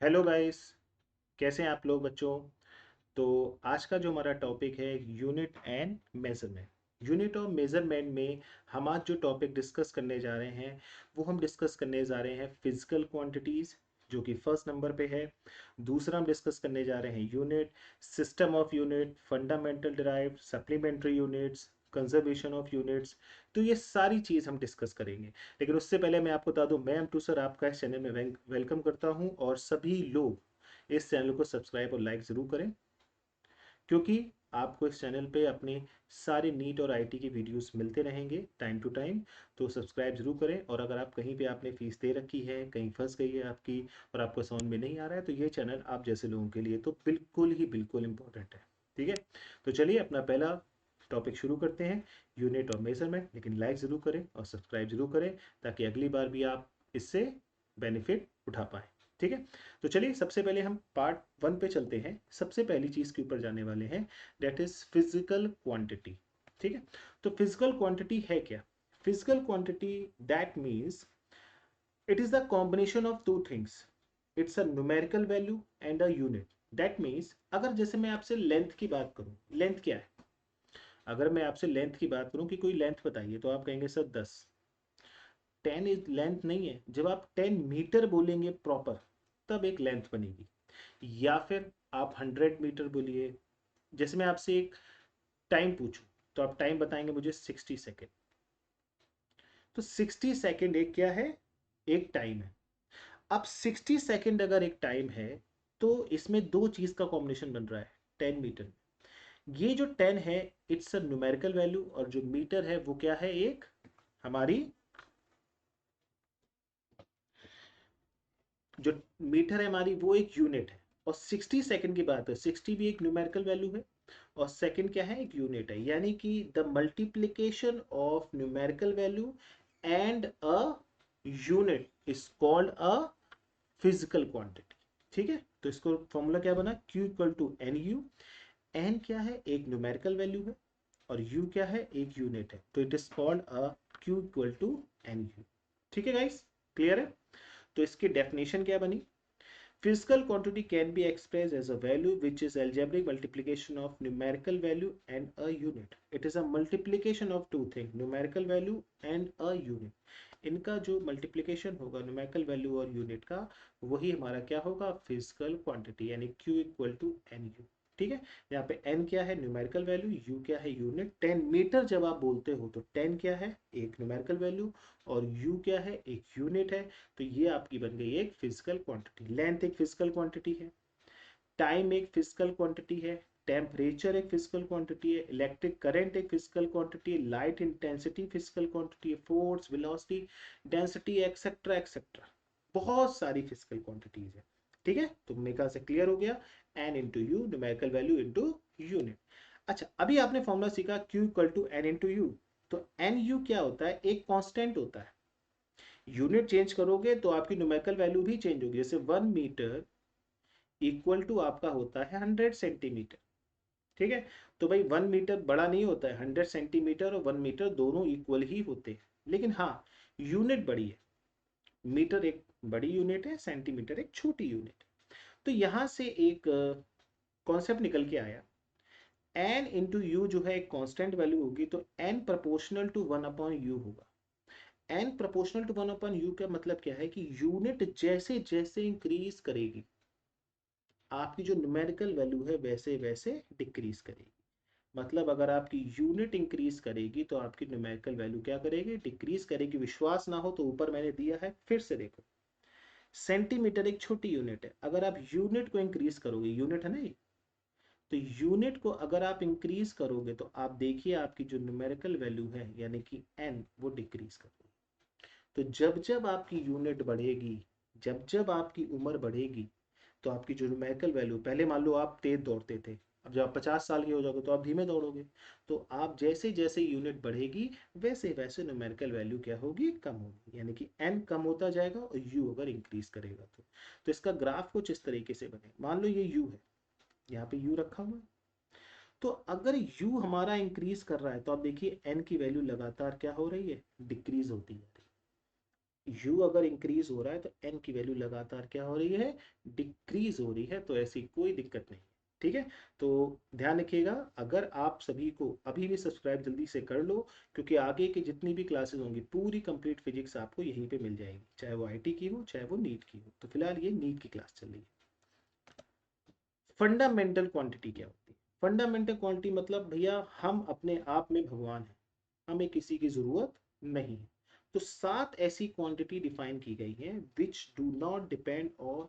Hello guys. कैसे हैं आप लोग बच्चों। तो आज का जो हमारा टॉपिक है यूनिट एंड मेजरमेंट। यूनिट और मेजरमेंट में हम आज जो टॉपिक डिस्कस करने जा रहे हैं वो हम डिस्कस करने जा रहे हैं फिजिकल क्वांटिटीज, जो कि फर्स्ट नंबर पे है। दूसरा हम डिस्कस करने जा रहे हैं unit, system of unit, fundamental derived, supplementary units, conservation of units. तो ये सारी चीज़ हम डिस्कस करेंगे। लेकिन उससे पहले मैं आपको बता दूं, मैं एम टू सर आपका इस चैनल में वेलकम करता हूं, और सभी लोग इस चैनल को सब्सक्राइब और लाइक ज़रूर करें, क्योंकि आपको इस चैनल पे अपने सारे नीट और आईटी की वीडियोस मिलते रहेंगे टाइम टू टाइम। तो सब्सक्राइब जरूर करें, और अगर आप कहीं पे आपने फीस दे रखी है, कहीं फंस गई है आपकी, और आपको समझ में नहीं आ रहा है, तो ये चैनल आप जैसे लोगों के लिए तो बिल्कुल ही बिल्कुल इंपॉर्टेंट है। ठीक है, तो चलिए अपना पहला टॉपिक शुरू करते हैं, यूनिट और मेजरमेंट। लेकिन लाइक ज़रूर करें और सब्सक्राइब जरूर करें, ताकि अगली बार भी आप इससे बेनिफिट उठा पाएँ। ठीक है, तो चलिए सबसे पहले हम पार्ट वन पे चलते हैं। सबसे पहली चीज के ऊपर जाने वाले हैं, दैट इज फिजिकल क्वांटिटी। ठीक है, तो फिजिकल क्वांटिटी है क्या? Physical quantity, that means it is the combination of two things. It's a numerical value and a unit. That means अगर जैसे मैं आपसे लेंथ की बात करूं, लेंथ क्या है? अगर मैं आपसे लेंथ की बात करूं कि कोई लेंथ बताइए, तो आप कहेंगे सर 10। 10 इज लेंथ नहीं है। जब आप 10 मीटर बोलेंगे प्रॉपर, तब एक लेंथ बनेगी। या फिर आप 100 मीटर बोलिए। जैसे मैं आपसे एक टाइम पूछूं, तो आप टाइम बताएंगे मुझे 60 सेकेंड। तो 60 सेकेंड एक क्या है? एक टाइम है। अब 60 सेकेंड अगर एक टाइम है, तो इसमें दो चीज का कॉम्बिनेशन बन रहा है 10 मीटर। ये जो 10 है, इट्स अ न्यूमेरिकल वैल्यू, और जो मीटर है वो क्या है? एक हमारी जो मीटर है हमारी, वो एक यूनिट है। और 60 सेकेंड की बात है, 60 भी एक न्यूमेरिकल वैल्यू है, और सेकेंड क्या है? एक यूनिट है। यानी कि the multiplication of numerical value and a unit is called a physical quantity. ठीक है, तो इसको फॉर्मूला क्या बना? Q equal to N U. N क्या है? एक न्यूमेरिकल वैल्यू है, और यू क्या है? एक यूनिट है। तो it is called a Q equal to N U. ठीक है गाइस, क्लियर है? तो इसकी डेफिनेशन क्या बनी? Physical quantity can be expressed as a value which is algebraic multiplication of numerical value and a unit. It is a multiplication of two things, numerical value and a unit. इनका जो multiplication होगा numerical value और unit का, वही हमारा क्या होगा? Physical quantity, यानी Q equal to N U. ठीक है, यहाँ पे n क्या है? Numerical value. u क्या है? यूनिट। 10 मीटर जब आप बोलते हो, तो 10 क्या है? एक न्यूमेरिकल वैल्यू, और u क्या है? एक यूनिट है। तो ये आपकी बन गई एक फिजिकल क्वांटिटी। लेंथ एक फिजिकल क्वांटिटी है, टाइम एक फिजिकल क्वांटिटी है, टेम्परेचर एक फिजिकल क्वांटिटी है, इलेक्ट्रिक करंट एक फिजिकल क्वांटिटी है, लाइट इंटेंसिटी फिजिकल क्वांटिटी है, force, velocity, density, etcetera etcetera. बहुत सारी फिजिकल क्वांटिटीज है। ठीक है, तो मेरे ख्याल से क्लियर हो गया। N into U, numerical value into unit. अच्छा, अभी आपने फॉर्मूला सीखा Q equal to N into U. तो एन यू क्या होता है? एक कांस्टेंट होता है। यूनिट चेंज करोगे तो आपकी न्यूमेरिकल वैल्यू भी चेंज होगी। जैसे 1 मीटर इक्वल टू आपका होता है 100 सेंटीमीटर। ठीक है, तो भाई 1 मीटर बड़ा नहीं होता है, 100 सेंटीमीटर और 1 मीटर दोनों इक्वल ही होते हैं। लेकिन हाँ, यूनिट बड़ी है। मीटर एक बड़ी यूनिट है, सेंटीमीटर एक छोटी यूनिट। तो यहां से एक कॉन्सेप्ट निकल के आया, एन इंटू यू जो है एक कांस्टेंट वैल्यू होगी, तो एन प्रोपोर्शनल टू 1/u होगा। एन प्रोपोर्शनल टू 1/u का मतलब क्या है? कि यूनिट जैसे जैसे इंक्रीज करेगी, आपकी जो न्यूमेरिकल वैल्यू है वैसे वैसे डिक्रीज करेगी। मतलब अगर आपकी यूनिट इंक्रीज करेगी, तो आपकी न्यूमेरिकल वैल्यू क्या करेगी? डिक्रीज करेगी। विश्वास ना हो तो ऊपर मैंने दिया है, फिर से देखो। सेंटीमीटर एक छोटी यूनिट है, अगर आप यूनिट को इंक्रीज करोगे, यूनिट है ना ये, तो यूनिट को अगर आप इंक्रीज करोगे, तो आप देखिए आपकी जो न्यूमेरिकल वैल्यू है यानी कि एन, वो डिक्रीज करोगे। तो जब जब आपकी यूनिट बढ़ेगी, जब जब आपकी उम्र बढ़ेगी, तो आपकी जो न्यूमेरिकल वैल्यू, पहले मान लो आप तेज दौड़ते थे, अब जब आप 50 साल के हो जाओगे तो आप धीमे दौड़ोगे। तो आप जैसे जैसे यूनिट बढ़ेगी, वैसे वैसे न्यूमेरिकल वैल्यू क्या होगी? कम होगी। यानी कि एन कम होता जाएगा, और यू अगर इंक्रीज करेगा तो इसका ग्राफ कुछ इस तरीके से बने। मान लो ये यू है, यहाँ पे यू रखा हुआ है। तो अगर यू हमारा इंक्रीज कर रहा है, तो आप देखिए एन की वैल्यू लगातार क्या हो रही है? डिक्रीज होती है। u अगर इंक्रीज हो रहा है तो n की वैल्यू लगातार क्या हो रही है, डिक्रीज हो रही है, तो ऐसी कोई दिक्कत नहीं। ठीक है, तो ध्यान रखिएगा, अगर आप सभी को अभी भी सब्सक्राइब जल्दी से कर लो, क्योंकि आगे की जितनी भी क्लासेस होंगी पूरी कंप्लीट फिजिक्स आपको यहीं पे मिल जाएगी, चाहे वो आईटी की हो चाहे वो नीट की हो। तो फिलहाल ये नीट की क्लास चल रही है। फंडामेंटल क्वांटिटी क्या होती है? फंडामेंटल क्वांटिटी मतलब भैया हम अपने आप में भगवान हैं, हमें किसी की जरूरत नहीं है। तो 7 ऐसी क्वांटिटी डिफाइन की गई हैं which do not depend on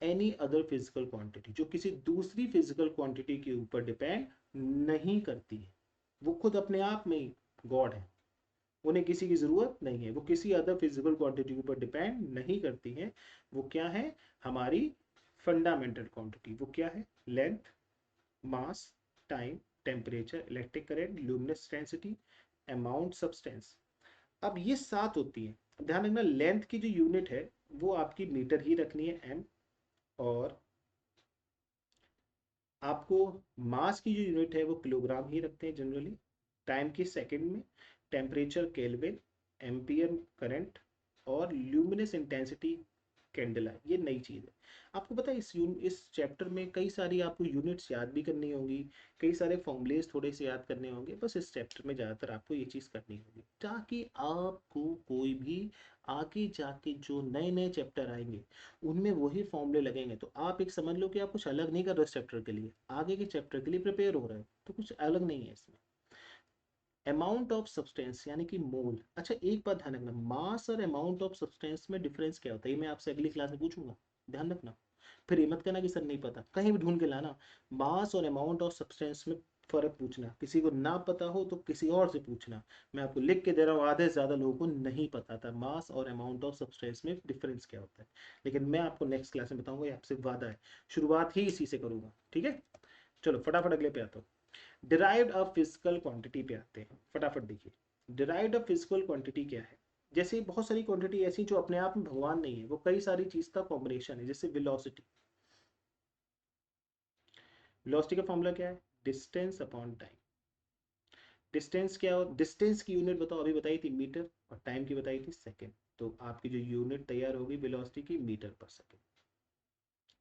any other physical quantity, जो किसी दूसरी फिजिकल क्वांटिटी के ऊपर डिपेंड नहीं करती है। वो खुद अपने आप में गॉड है, उन्हें किसी की जरूरत नहीं है, वो किसी अदर फिजिकल क्वांटिटी के ऊपर डिपेंड नहीं करती हैं। वो क्या है? हमारी फंडामेंटल क्वांटिटी। वो क्या है? Length, mass, time, temperature, electric current, luminous density, amount, substance. अब ये 7 होती है। ध्यान रखना, लेंथ की जो यूनिट है वो आपकी मीटर ही रखनी है, एम। और आपको मास की जो यूनिट है वो किलोग्राम ही रखते हैं जनरली, टाइम की सेकंड में, टेम्परेचर केल्विन, एम्पियर करंट, और ल्यूमिनस इंटेंसिटी कैंडला। ये नई चीज़ है। आपको पता है इस चैप्टर में कई सारी आपको यूनिट्स याद भी करनी होंगी, कई सारे फॉर्मूलेस थोड़े से याद करने होंगे। बस इस चैप्टर में ज़्यादातर आपको ये चीज़ करनी होगी, ताकि आपको कोई भी आगे जाके जो नए नए चैप्टर आएंगे उनमें वही फॉर्मूले लगेंगे, तो आप एक समझ लो कि आप कुछ अलग नहीं कर रहे हो इस चैप्टर के लिए, आगे के चैप्टर के लिए प्रिपेयर हो रहे हो, तो कुछ अलग नहीं है इसमें। अमाउंट ऑफ सब्सटेंस यानी कि मोल। अच्छा एक बात ध्यान रखना, मास और अमाउंट ऑफ सब्सटेंस में डिफरेंस क्या होता है, ये मैं आपसे अगली क्लास में पूछूंगा, ध्यान रखना। फिर ये मत कहना कि सर नहीं पता, कहीं भी ढूंढ के लाना। मास और अमाउंट ऑफ सब्सटेंस में फर्क पूछना, किसी को ना पता हो तो किसी और से पूछना। मैं आपको लिख के दे रहा हूँ, आधे से ज्यादा लोगों को नहीं पता था मास और अमाउंट ऑफ सब्सटेंस में डिफरेंस क्या होता है, लेकिन मैं आपको नेक्स्ट क्लास में बताऊंगा, ये आपसे वादा है। शुरुआत ही इसी से करूंगा, ठीक है। चलो फटाफट अगले पे आता हूँ। डिराइव्ड ऑफ फिजिकल क्वांटिटी पे आते हैं, फटाफट देखिए। डिराइव्ड ऑफ फिजिकल क्वांटिटी क्या है? जैसे बहुत सारी क्वांटिटी ऐसी जो अपने आप में भगवान नहीं है, वो कई सारी चीज का कॉम्बिनेशन है। जैसे वेलोसिटी, वेलोसिटी का फॉर्मूला क्या है? Distance upon time. डिस्टेंस क्या हो, डिस्टेंस की यूनिट बताओ, अभी बताई थी मीटर, और टाइम की बताई थी सेकेंड। तो आपकी जो यूनिट तैयार होगी वेलोसिटी की, मीटर पर सेकेंड।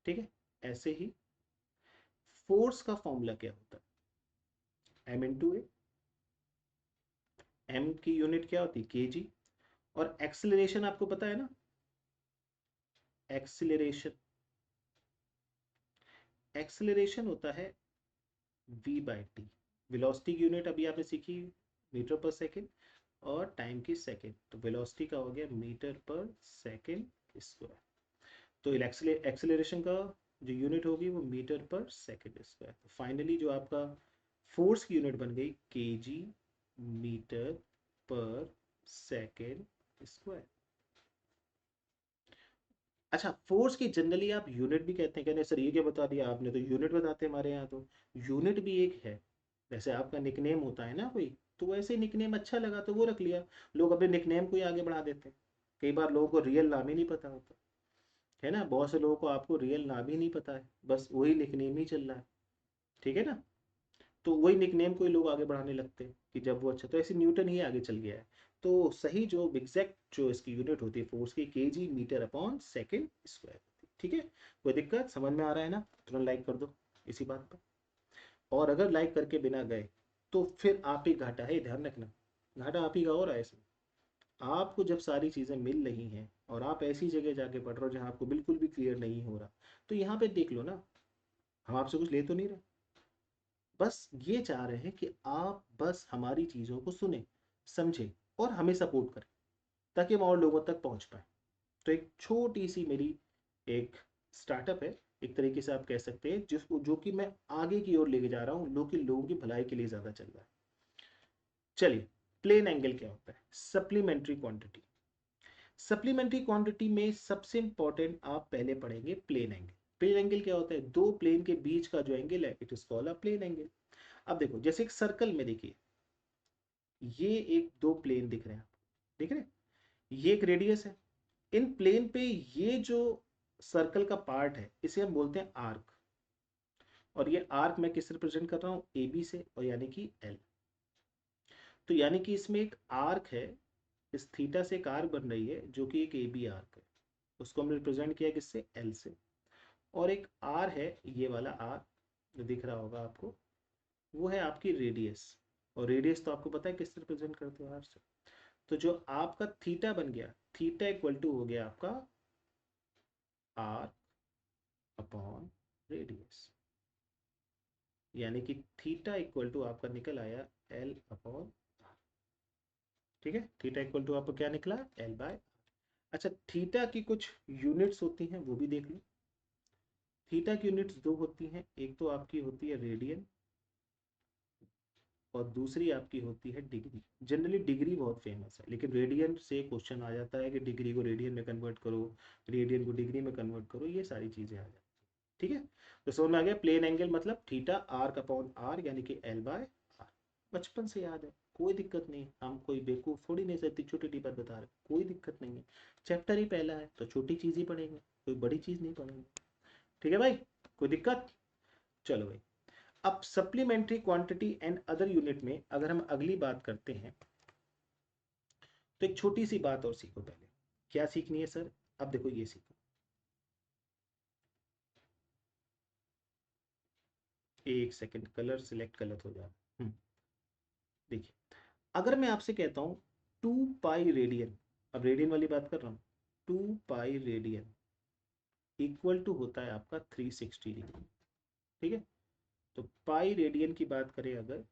ठीक है। ऐसे ही फोर्स का फॉर्मूला क्या होता है? एम इंटू ए। एम की यूनिट क्या होती है? के जी। और एक्सेलरेशन आपको पता है ना, एक्सेलरेशन, एक्सेलरेशन होता है v बाई टी। वेलोसिटी की यूनिट अभी आपने सीखी, मीटर पर सेकेंड, और टाइम की सेकेंड, तो वेलोसिटी का हो गया मीटर पर सेकेंड स्क्वायर। तो एक्सेलरेशन का जो यूनिट होगी वो मीटर पर सेकेंड स्क्वायर। तो फाइनली जो आपका फोर्स की यूनिट बन गई के जी मीटर पर सेकेंड स्क्वायर। अच्छा, फोर्स की जनरली आप यूनिट भी कहते हैं, कहने सर ये क्या बता दिया आपने, तो यूनिट बताते हैं हमारे यहाँ तो। यूनिट भी एक है, जैसे आपका निकनेम होता है ना कोई, तो वैसे निकनेम अच्छा लगा तो वो रख लिया। लोग अपने निकनेम को ही आगे बढ़ा देते हैं। कई बार लोगों को रियल नाम ही नहीं पता होता है ना, बहुत से लोगों को आपको रियल नाम ही नहीं पता है, बस वही निकनेम ही चल रहा है। ठीक है ना, तो वही निकनेम को ही लोग आगे बढ़ाने लगते हैं कि जब वो अच्छा, तो ऐसे न्यूटन ही आगे चल गया है। तो सही जो एग्जैक्ट जो इसकी यूनिट होती है फोर्स की, KG metre upon second square. ठीक है, कोई दिक्कत समझ में आ रहा है ना? तुरंत लाइक कर दो इसी बात पर। और अगर लाइक करके बिना गए तो फिर आप ही घाटा है, ध्यान रखना, घाटा आप ही का हो रहा है इसमें। आपको जब सारी चीज़ें मिल रही हैं और आप ऐसी जगह जाके पढ़ रहे हो जहाँ आपको बिल्कुल भी क्लियर नहीं हो रहा, तो यहाँ पे देख लो ना, हम आपसे कुछ ले तो नहीं रहे, बस ये चाह रहे हैं कि आप बस हमारी चीज़ों को सुने, समझें और हमें सपोर्ट करें, ताकि हम और लोगों तक पहुंच पाए। तो एक छोटी सी मेरी एक स्टार्टअप है, एक तरीके से आप कह सकते हैं, जिसको जो कि मैं आगे की ओर लेके जा रहा हूँ, लोगों की भलाई के लिए ज़्यादा चल रहा है। चलिए, प्लेन एंगल क्या होता है? Supplementary quantity. सप्लीमेंट्री क्वांटिटी में सबसे इंपॉर्टेंट आप पहले पढ़ेंगे प्लेन एंगल। प्लेन एंगल क्या होता है? दो प्लेन के बीच का जो एंगल है, it is called a plane angle. अब देखो, जैसे एक सर्कल में देखिए, ये एक दो प्लेन दिख रहे हैं आपको, दिख रहे हैं, ये एक रेडियस है। इन प्लेन पे ये जो सर्कल का पार्ट है इसे हम बोलते हैं आर्क। और ये आर्क मैं किस रिप्रेजेंट कर रहा हूँ? ए बी से, और यानी कि एल। तो यानी कि इसमें एक आर्क है इस थीटा से एक आर्क बन रही है जो कि एक ए बी आर्क है, उसको हमने रिप्रेजेंट किया किससे, एल से। और एक आर है, ये वाला आर जो दिख रहा होगा आपको, वो है आपकी रेडियस। और रेडियस तो आपको पता है किससे रिप्रेजेंट करते हो, आर से। तो जो आपका थीटा बन गया, थीटा इक्वल टू हो गया आपका आर अपॉन रेडियस, यानी कि थीटा इक्वल टू आपका निकल आया एल अपॉन, ठीक है, थीटा इक्वल टू आपको क्या निकला, एल बाय। अच्छा, थीटा की कुछ यूनिट्स होती हैं वो भी देख लो। थीटा की यूनिट्स दो होती हैं, एक तो आपकी होती है रेडियन और दूसरी आपकी होती है डिग्री। जनरली डिग्री बहुत फेमस है, लेकिन रेडियन से क्वेश्चन आ जाता है कि डिग्री को रेडियन में कन्वर्ट करो, रेडियन को डिग्री में कन्वर्ट करो, ये सारी चीज़ें आ जाती हैं। ठीक है, तो समझ में आ गया। प्लेन एंगल मतलब थीटा आर अपॉन आर, यानी कि एल बाय आर। बचपन से याद है, कोई दिक्कत नहीं, हम कोई बेवकूफ़ थोड़ी नहीं, सकती छोटी छोटी बात बता रहे, कोई दिक्कत नहीं है। चैप्टर ही पहला है तो छोटी चीज़ ही पढ़ेंगे, कोई बड़ी चीज़ नहीं पढ़ेंगे। ठीक है भाई, कोई दिक्कत। चलो भाई, अब supplementary quantity and other unit में अगर हम अगली बात करते हैं, तो एक छोटी सी बात और सीखो पहले। क्या सीखनी है सर, अब देखो ये सीखो, एक सेकंड, कलर सिलेक्ट गलत हो जा रहा। देखिए, अगर मैं आपसे कहता हूं 2 पाई रेडियन, अब रेडियन वाली बात कर रहा हूं, 2 पाई रेडियन इक्वल टू होता है आपका 360 डिग्री। ठीक है, तो पाई रेडियन की बात करें अगर,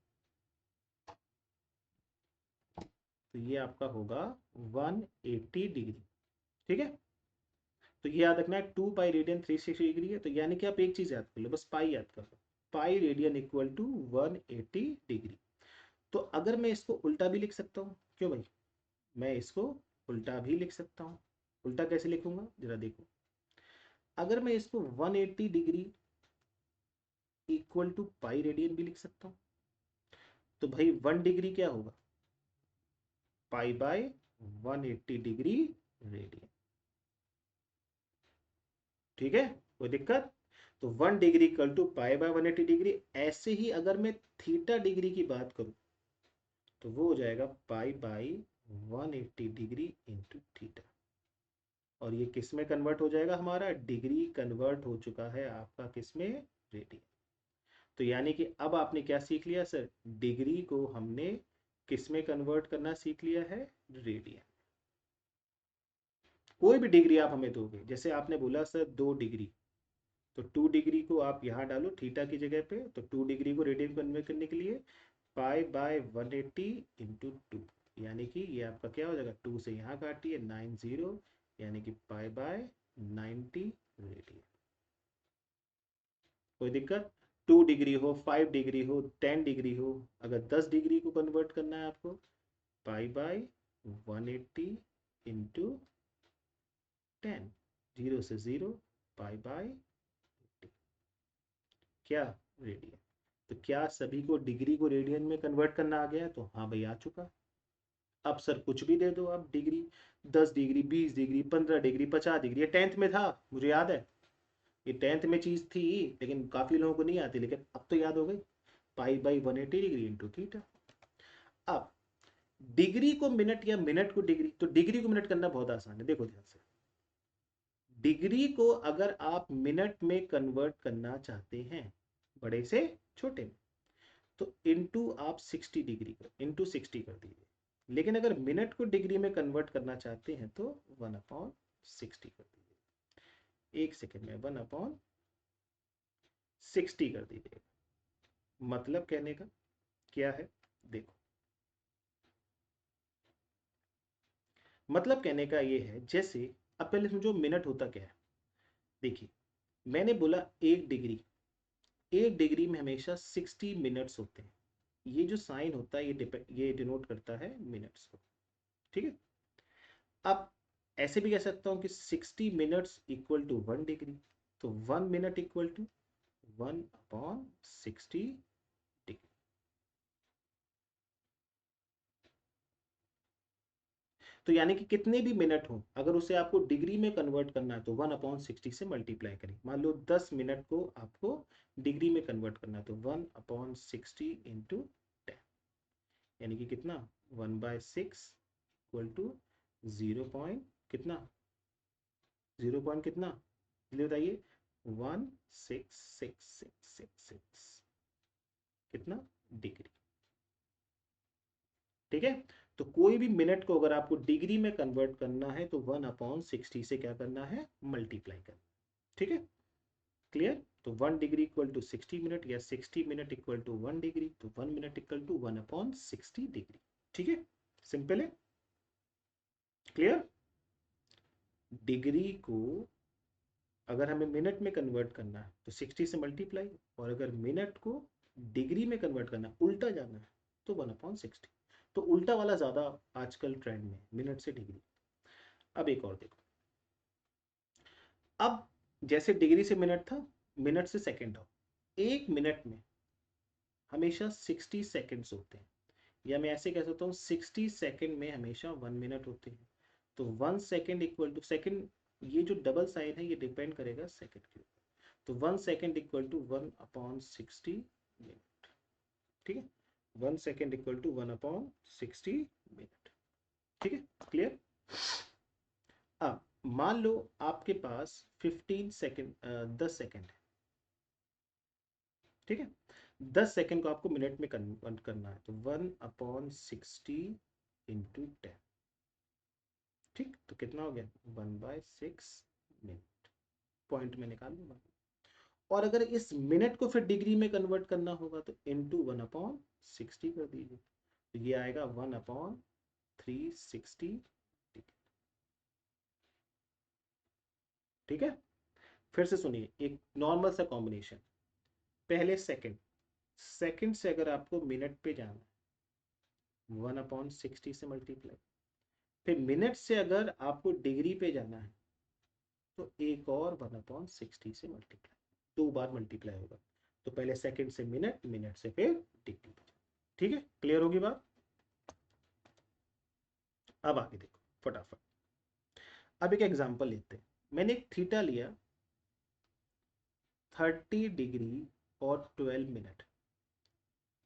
तो ये आपका होगा 180 डिग्री। ठीक है, तो ये याद रखना है, 2 पाई रेडियन 360 डिग्री है, तो यानी कि आप एक चीज याद कर लो, बस पाई याद कर लो, pi radian equal to 180 degree. तो अगर मैं इसको उल्टा भी लिख सकता हूँ, क्यों भाई, मैं इसको उल्टा भी लिख सकता हूँ। उल्टा कैसे लिखूंगा जरा देखो, अगर मैं इसको 180 degree equal to pi radian भी लिख सकता हूँ, तो भाई 1 डिग्री क्या होगा, पाई बाय 180 डिग्री रेडियन। ठीक है, कोई दिक्कत। तो 1 degree equal to pi by 180 degree. ऐसे ही अगर मैं थीटा डिग्री की बात करूं, तो वो हो जाएगा pi by 180 degree into theta. और ये किस में कन्वर्ट हो जाएगा, हमारा डिग्री कन्वर्ट हो चुका है आपका किस में, रेडियन। तो यानी कि अब आपने क्या सीख लिया सर, डिग्री को हमने किस में कन्वर्ट करना सीख लिया है, रेडियन। कोई भी डिग्री आप हमें दोगे, जैसे आपने बोला सर 2 डिग्री, तो 2 डिग्री को आप यहाँ डालो थीटा की जगह पे, तो 2 डिग्री को रेडियन कन्वर्ट करने के लिए पाई बाय 180 इंटू 2, यानी कि ये आपका क्या हो जाएगा, 2 से यहाँ काटिए 90, यानी कि पाई बाय 90 रेडियन। कोई दिक्कत। 2 डिग्री हो, 5 डिग्री हो, 10 डिग्री हो, अगर 10 डिग्री को कन्वर्ट करना है आपको, पाई बाय 180 इंटू 10, 0 से 0, पाई बाय क्या, रेडियन। तो क्या सभी को डिग्री को रेडियन में कन्वर्ट करना आ गया है, तो हाँ भाई आ चुका। अब सर कुछ भी दे दो आप degree, 10 degree, 20 degree, 15 degree, 50 degree, ये 10th में था, मुझे याद है, ये 10th में चीज थी, लेकिन काफी लोगों को नहीं आती, लेकिन अब तो याद हो गई, pi by 180 degree into theta. अब डिग्री को मिनट या मिनट को डिग्री, तो डिग्री को मिनट करना बहुत आसान है, देखो ध्यान से। डिग्री को अगर आप मिनट में कन्वर्ट करना चाहते हैं, बड़े से छोटे में, तो इनटू आप 60 डिग्री कर, इनटू 60 कर दीजिए। लेकिन अगर मिनट को डिग्री में कन्वर्ट करना चाहते हैं तो 1/60 कर दीजिए। एक सेकेंड में 1/60 कर दीजिए। मतलब कहने का क्या है, देखो, मतलब कहने का ये है, जैसे अब पहले समझो मिनट होता क्या है। देखिए, मैंने बोला 1 डिग्री, 1 डिग्री में हमेशा 60 मिनट्स होते हैं। ये जो साइन होता है ये डिनोट करता है मिनट्स को। ठीक है, अब ऐसे भी कह सकता हूँ कि 60 मिनट्स इक्वल टू 1 डिग्री, तो 1 मिनट इक्वल टू 1/60 डिग्री। तो यानी कि कितने भी मिनट हो, अगर उसे आपको डिग्री में कन्वर्ट करना है तो 1/60 से मल्टीप्लाई करें। मान लो 10 मिनट को आपको डिग्री में कन्वर्ट करना है, तो 1/60 इंटू 10, यानी कि कितना, 1/6 इक्वल टू 0 पॉइंट कितना, 0 पॉइंट कितना, जल्दी बताइए, 16666 कितना डिग्री। ठीक है, तो कोई भी मिनट को अगर आपको डिग्री में कन्वर्ट करना है तो 1/60 से क्या करना है, मल्टीप्लाई करना। ठीक है, क्लियर। तो 1 डिग्री इक्वल टू 60 मिनट, या 60 मिनट इक्वल टू 1 डिग्री, तो 1 मिनट इक्वल टू 1/60 डिग्री। ठीक है, सिंपल है, क्लियर। डिग्री को अगर हमें मिनट में कन्वर्ट करना है तो 60 से मल्टीप्लाई, और अगर मिनट को डिग्री में कन्वर्ट करना है, उल्टा जाना है, तो 1/60। तो उल्टा वाला ज्यादा आजकल ट्रेंड में, मिनट से डिग्री। अब एक और देखो, अब जैसे डिग्री से मिनट था, मिनट से सेकंड हो, एक मिनट में हमेशा 60 सेकंड्स होते हैं, या मैं ऐसे कह सकता हूँ 60 सेकंड में हमेशा 1 मिनट होते हैं। तो 1 सेकंड इक्वल टू सेकंड, ये जो डबल साइन है ये डिपेंड करेगा सेकंड के ऊपर। तो 1 सेकंड इक्वल टू 1/60 मिनट। ठीक है, 1 सेकंड इक्वल टू 1/60 मिनट। ठीक है, क्लियर। अब मान लो आपके पास 15 सेकंड 10 सेकंड है। ठीक है, 10 सेकंड को आपको मिनट में कन्वर्ट करना है, तो 1/60 इंटू 10। ठीक, तो कितना हो गया, 1/6 मिनट, पॉइंट में निकाल लूंगा। और अगर इस मिनट को फिर डिग्री में कन्वर्ट करना होगा तो इंटू 1/60 कर दीजिए, तो ये आएगा 1/360। ठीक है, फिर से सुनिए, एक नॉर्मल सा कॉम्बिनेशन, पहले सेकंड, सेकंड से अगर आपको मिनट पे जाना है 1/60 से मल्टीप्लाई, फिर मिनट से अगर आपको डिग्री पे जाना है तो एक और 1/60 से मल्टीप्लाई, 2 बार मल्टीप्लाई होगा। तो पहले सेकंड से मिनट, मिनट से फिर डिग्री पे। ठीक है, क्लियर होगी बात। अब आगे देखो फटाफट, अब एक एग्जांपल लेते हैं। मैंने एक थीटा लिया 30 डिग्री और 12 मिनट,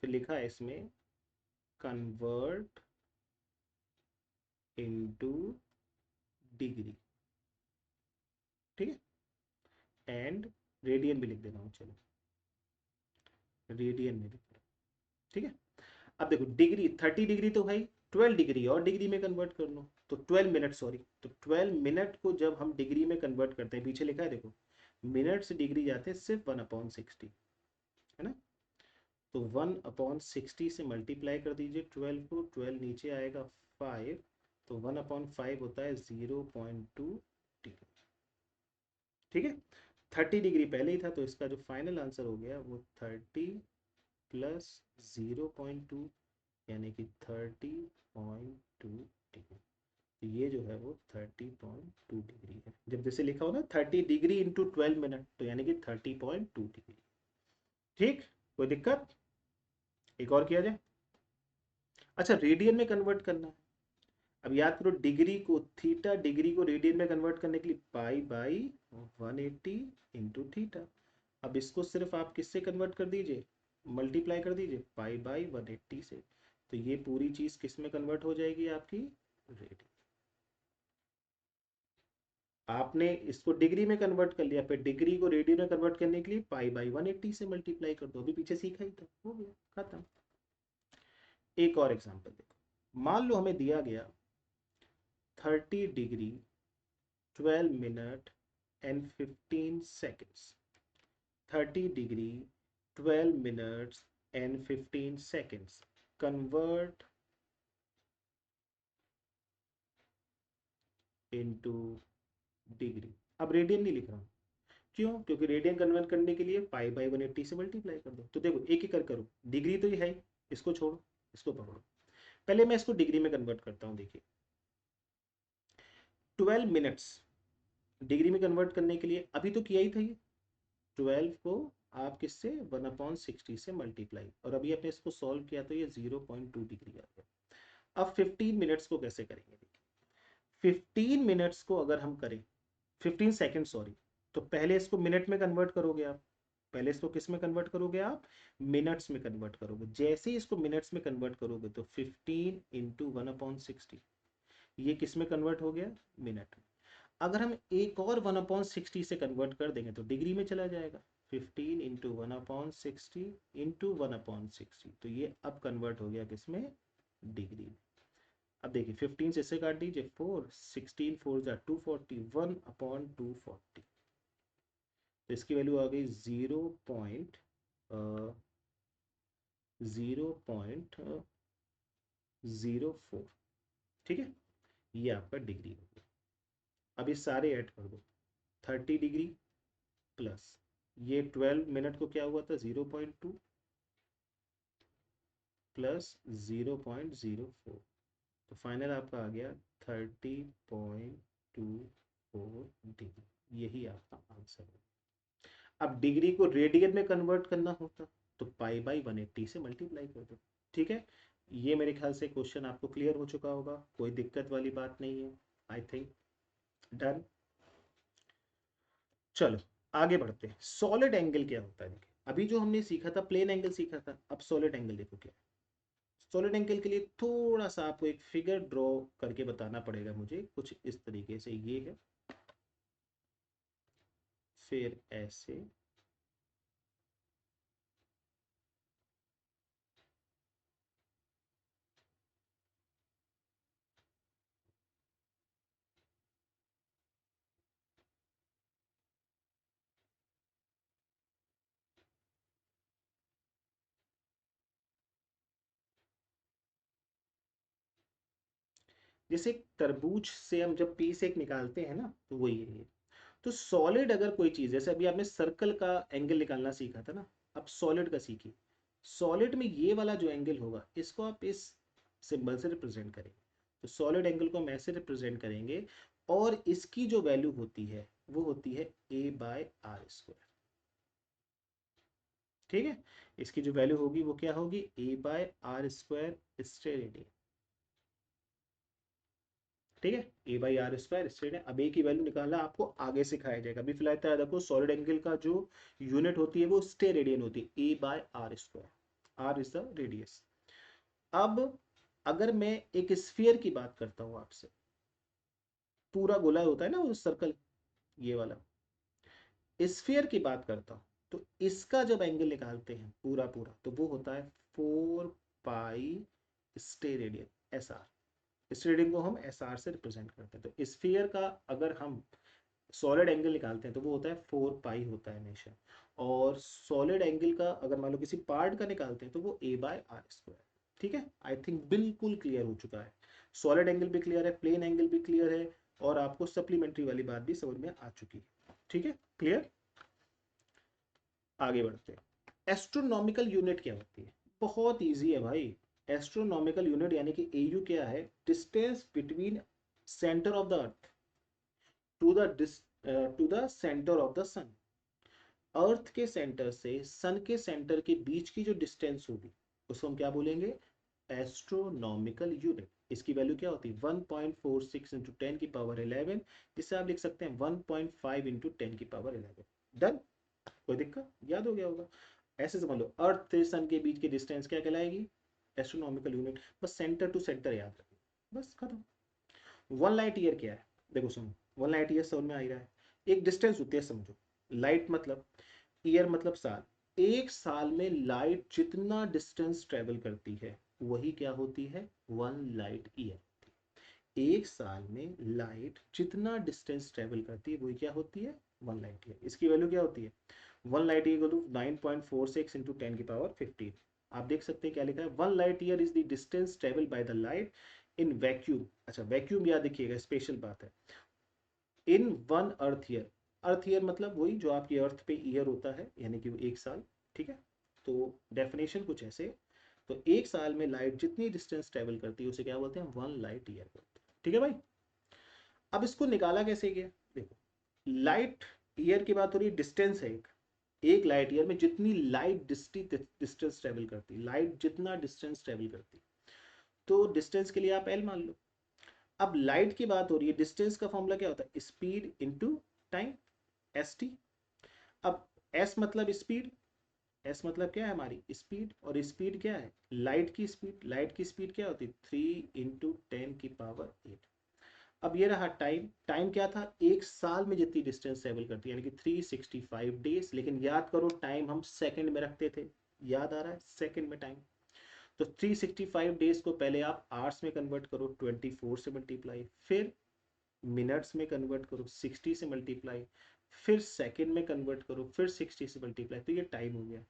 फिर लिखा है इसमें कन्वर्ट इनटू डिग्री। ठीक है, एंड रेडियन भी लिख दे रहा हूँ, चलो रेडियन में लिख रहा हूँ। ठीक है, अब देखो डिग्री 30 डिग्री तो भाई 12 डिग्री और डिग्री में कन्वर्ट कर लो, तो 12 मिनट, सॉरी, तो 12 मिनट को जब हम डिग्री में कन्वर्ट करते हैं, पीछे लिखा है देखो, मिनट से डिग्री जाते हैं सिर्फ 1/60, है ना। तो 1/60 से मल्टीप्लाई कर दीजिए 12 को, 12 नीचे आएगा 5, तो 1/5 होता है 0.2 डिग्री। ठीक है, 30 डिग्री पहले ही था, तो इसका जो फाइनल आंसर हो गया वो 30 प्लस 0.2, यानी कि 30.2 डिग्री। तो ये जो है वो 30.2 डिग्री है। जब जैसे लिखा हो ना 30 डिग्री इंटू 12 मिनट, तो यानी कि 30.2 डिग्री। ठीक, कोई दिक्कत, एक और किया जाए। अच्छा, रेडियन में कन्वर्ट करना है। अब याद करो, डिग्री को, थीटा डिग्री को रेडियन में कन्वर्ट करने के लिए पाई बाई 180 इंटू थीटा। अब इसको सिर्फ आप किससे कन्वर्ट कर दीजिए, मल्टीप्लाई कर दीजिए पाई बाई 180 से, तो ये पूरी चीज किस में कन्वर्ट हो जाएगी आपकी, रेडियन। आपने इसको डिग्री में कन्वर्ट कर लिया, फिर डिग्री को रेडियन में कन्वर्ट करने के लिए पाई बाई 180 से मल्टीप्लाई कर दो, अभी पीछे सीखा ही था, हो गया खत्म। एक और एग्जांपल देखो, मान लो हमें दिया गया 30 degree 12 minute and 15 seconds, 30 degree 12 minutes and 15 seconds, convert into degree. अब रेडियन नहीं लिख रहा हूँ, क्यों, क्योंकि रेडियन कन्वर्ट करने के लिए पाई बाई 180 से मल्टीप्लाई कर दो। तो देखो एक एक कर करो, डिग्री तो ये है, इसको छोड़ो, इसको पकड़ो। पहले मैं इसको डिग्री में कन्वर्ट करता हूँ, देखिए 12 मिनट्स डिग्री में कन्वर्ट करने के लिए अभी तो किया ही था ये, 12 को आप किससे 1/60 से मल्टीप्लाई, और अभी आपने इसको सॉल्व किया तो ये 0.2 डिग्री आ गया। अब 15 मिनट्स को कैसे करेंगे, देखिए 15 मिनट्स को अगर हम करें, 15 सेकेंड सॉरी, तो पहले इसको मिनट में कन्वर्ट करोगे आप, पहले इसको किस में कन्वर्ट करोगे आप, मिनट्स में कन्वर्ट करोगे। जैसे ही इसको मिनट्स में कन्वर्ट करोगे तो 15 इंटू 1/60, ये किस में कन्वर्ट हो गया, मिनट में। अगर हम एक और 1/60 से कन्वर्ट कर देंगे तो डिग्री में चला जाएगा, 15 इंटू 1/60 इंटू 1/60, तो ये अब कन्वर्ट हो गया किसमें, डिग्री में। अब देखिए 15 से इससे काट दीजिए 4, 16 4 जा 240, 1/240, तो इसकी वैल्यू आ गई 0.04, ठीक है, ये आपका डिग्री हो गया। अब ये सारे ऐड कर दो, 30 डिग्री प्लस ये 12 मिनट को क्या हुआ था 0.2 प्लस 0.04, तो फाइनल आपका आ गया 30.24 डिग्री, यही आपका आंसर है। अब डिग्री को रेडियन में कन्वर्ट करना होता तो पाई बाई 180 से मल्टीप्लाई कर दो, ठीक है। ये मेरे ख्याल से क्वेश्चन आपको क्लियर हो चुका होगा, कोई दिक्कत वाली बात नहीं है, आई थिंक डन। चलो आगे बढ़ते हैं, सॉलिड एंगल क्या होता है। देखिए अभी जो हमने सीखा था प्लेन एंगल सीखा था, अब सॉलिड एंगल देखो क्या। सॉलिड एंगल के लिए थोड़ा सा आपको एक फिगर ड्रॉ करके बताना पड़ेगा मुझे, कुछ इस तरीके से ये है, फिर ऐसे, जैसे तरबूज से हम जब पीस एक निकालते हैं ना, तो वही है ये। तो सॉलिड अगर कोई चीज, जैसे अभी आपने सर्कल का एंगल निकालना सीखा था ना, अब सॉलिड का सीखिए। सॉलिड में ये वाला जो एंगल होगा इसको आप इस सिंबल से रिप्रेजेंट करेंगे, तो सॉलिड एंगल को हम ऐसे रिप्रेजेंट करेंगे, और इसकी जो वैल्यू होती है वो होती है a/r², ठीक है। इसकी जो वैल्यू होगी वो क्या होगी, a/r² स्टेरेडियन, ठीक है, a/r² स्टेरेडियन। अब a की वैल्यू निकालना आपको आगे सिखाया जाएगा, अभी फिलहाल याद रखो सॉलिड एंगल का जो यूनिट होती है वो स्टेरेडियन होती है, a/r², r is the radius. अब अगर मैं एक स्फीयर की बात करता हूं आपसे, पूरा गोला होता है ना वो सर्कल, ये वाला स्फीयर की बात करता हूं, तो इसका जब एंगल निकालते हैं पूरा पूरा तो वो होता है 4 पाई स्टेरेडियन, एस आर। स्टेरेडियन को हम एस आर से रिप्रेजेंट करते हैं, तो स्फीयर का अगर हम सॉलिड एंगल निकालते हैं तो वो होता है 4 पाई होता है हमेशा, और सॉलिड एंगल का अगर मान लो किसी पार्ट का निकालते हैं तो वो a/r², ठीक है। आई थिंक बिल्कुल क्लियर हो चुका है, सॉलिड एंगल भी क्लियर है, प्लेन एंगल भी क्लियर है, और आपको सप्लीमेंट्री वाली बात भी समझ में आ चुकी है, ठीक है, क्लियर। आगे बढ़ते हैं, एस्ट्रोनॉमिकल यूनिट क्या होती है, बहुत इजी है भाई। एस्ट्रोनॉमिकल यूनिट यानी कि एयू क्या है, distance between centre of the earth to the centre of the sun. Earth के सेंटर से सन के सेंटर के बीच की जो डिस्टेंस होगी उसको हम क्या बोलेंगे, एस्ट्रोनॉमिकल यूनिट। इसकी वैल्यू क्या होती है 1.46 इंटू 10⁻11, जिससे आप लिख सकते हैं 1.5 इंटू 10⁻11। डन, कोई दिक्कत, याद हो गया होगा। ऐसे समझ लो अर्थ से सन के बीच की डिस्टेंस क्या कहलाएगी, एस्ट्रोनॉमिकल यूनिट, बस सेंटर टू सेंटर याद रखना, बस खत्म। 1 लाइट ईयर क्या है, देखो सुनो, 1 लाइट ईयर समझ में आ ही रहा है, एक डिस्टेंस होती है समझो, लाइट मतलब, ईयर मतलब साल, एक साल में लाइट जितना डिस्टेंस ट्रेवल करती है वही क्या होती है 1 लाइट ईयर। एक साल में लाइट जितना डिस्टेंस ट्रेवल करती है वही क्या होती है 1 लाइट ईयर। इसकी वैल्यू क्या होती है 1 लाइट ईयर को 9.46 इंटू 10⁻15। आप देख सकते हैं क्या लिखा है, 1 light year is the distance travel by the light in vacuum. अच्छा वैक्यूम याद रखिएगा, स्पेशल बात है, इन 1 अर्थ ईयर। अर्थ ईयर मतलब वही जो आपकी अर्थ पे ईयर होता है, यानी कि वो एक साल, ठीक है। तो डेफिनेशन कुछ ऐसे, तो एक साल में लाइट जितनी डिस्टेंस ट्रेवल करती है उसे क्या बोलते हैं 1 लाइट ईयर बोलते हैं, ठीक है भाई। अब इसको निकाला कैसे गया, देखो लाइट ईयर की बात हो रही है, डिस्टेंस है एक लाइट ईयर में जितनी लाइट डिस्टेंस ट्रेवल करती, लाइट जितना डिस्टेंस ट्रेवल करती, तो डिस्टेंस के लिए आप एल मान लो। अब लाइट की बात हो रही है, डिस्टेंस का फॉर्मूला क्या होता है, speed into time, S T. अब एस मतलब स्पीड, एस मतलब क्या है हमारी स्पीड, और स्पीड क्या है लाइट की स्पीड, लाइट की स्पीड क्या होती है 3 इंटू 10⁸ 8। अब ये रहा टाइम, टाइम क्या था, एक साल में जितनी डिस्टेंस ट्रेवल करती है, यानी कि 365 डेज। लेकिन याद करो टाइम हम सेकंड में रखते थे, याद आ रहा है, सेकंड में टाइम। तो 365 डेज को पहले आप आवर्स में कन्वर्ट करो, 24 से मल्टीप्लाई, फिर मिनट्स में कन्वर्ट करो, 60 से मल्टीप्लाई, फिर सेकंड में कन्वर्ट करो, फिर 60 से मल्टीप्लाई, तो ये टाइम हो गया।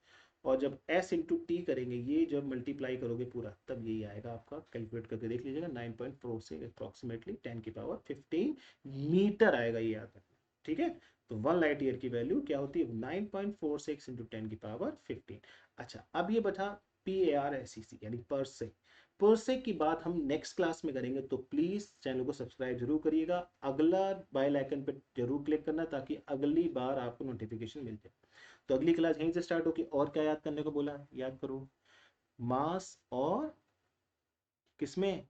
और जब s इंटू टी करेंगे, ये जब मल्टीप्लाई करोगे पूरा, तब यही आएगा आपका, कैलकुलेट करके देख लीजिएगा, 9.4 से अप्रॉक्सीमेटली 10⁻15 मीटर आएगा, ये याद रखना, ठीक है। तो 1 लाइट ईयर की वैल्यू क्या होती है, 9.46 इंटू 10⁻15। अच्छा, अब ये बता PARSEC यानी पर से। परसेक की बात हम नेक्स्ट क्लास में करेंगे, तो प्लीज चैनल को सब्सक्राइब जरूर करिएगा, अगला बेल आइकन पे जरूर क्लिक करना, ताकि अगली बार आपको नोटिफिकेशन मिल जाए। तो अगली क्लास यहीं से स्टार्ट होगी। और क्या याद करने को बोला है, याद करो, मास और किसमें,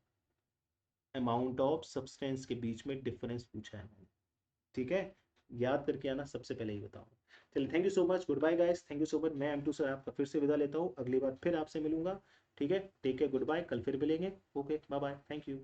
अमाउंट ऑफ सब्सटेंस के बीच में डिफरेंस पूछा है, ठीक है। याद करके आना, सबसे पहले ही बताऊँ। चलिए, thank you so much, goodbye guys, thank you so much. मैं M2 सर आपका फिर से विदा लेता हूँ, अगली बार फिर आपसे मिलूंगा, ठीक है। टेक केयर, गुड बाय, कल फिर मिलेंगे, okay, bye bye, thank you.